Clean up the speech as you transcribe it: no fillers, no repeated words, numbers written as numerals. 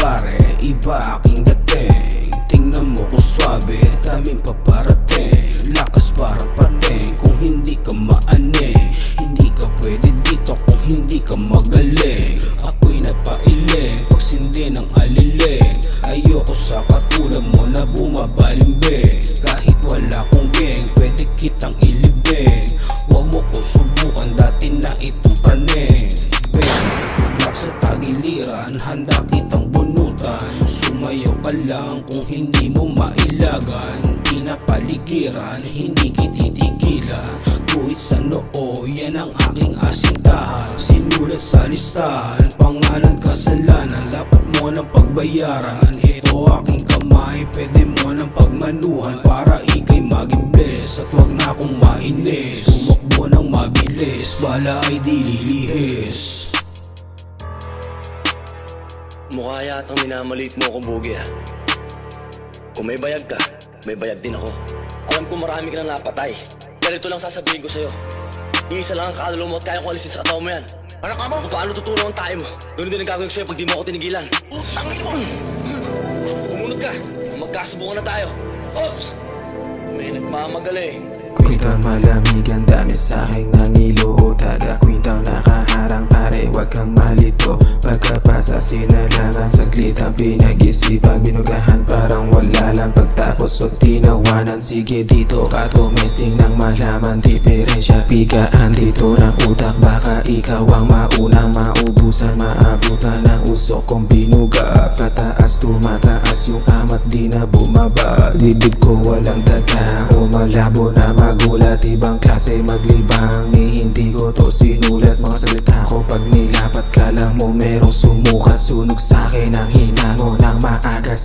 pare, iba aking dating. Tingnan mo kung swabe, daming paparating. Lakas parang pating, kung hindi ka maaning. Hindi ka pwede dito kung hindi ka magaling. Ako'y napailing, pagsindi ng aliling. Ayoko sa katulad mo na bumabalimbing. Kahit wala kong gang, pwede kitang ilibing. Huwag mo kong subukan, dati na itong praning. Black sa tagiliran, handa kitang bunutan. Sumayaw ka lang kung hindi mo mailagan. Pinapaligiran, hindi kititigilan. Guhit sa noo, yan ang aking asintahan. Sinulat sa listahan, pangalan kasalanan. Dapat mo nang pagbayaran. Ito aking kamay, pwede mo nang pagmanuhan. Para ikay maging bless at wag na akong mainis. Tumakbo ng mabilis, bala ay di lilihis. Mukha yatang minamaliit mo akong bugi ha. Kung may bayag ka, may bayag din ako. Alam ko marami ka nang napatay. Pero ito lang sasabihin ko sa'yo. Iisa lang ang kaluluwa mo at kaya ko alisin sa katawan mo yan. Ano ka mo? Kung paano tutulong ang tayo mo. Ganun din ang gagawin ko sa'yo pag di mo ako tinigilan. Tangin mo! Kumunod ka. Magkasubukan na tayo. Oops! May nagmamagaling. Kwentang malamig ang dami sa'king nangilo. Taga kwentang nakaharang pare, wag kang malito. Pagkapasa sinalangan, saglit ang pinag-isipan. Binugahan parang wala lang pagtapos o tinawanan. Sige dito ka tumesting nang malaman diferensya. Pigaan dito ng utak, baka ikaw ang maunang maubusan. Maabutan ng usok kong binuga. Pataas tumataas yung amat di na bumaba. Dibdib ko walang daga o malabo na magulat. Ibang klase maglibang ni hindi ko to sinulat. Mga salita ko pag nilapat ka lang mo merong sumukat. Sunog sa'kin ang hinango ng maaga.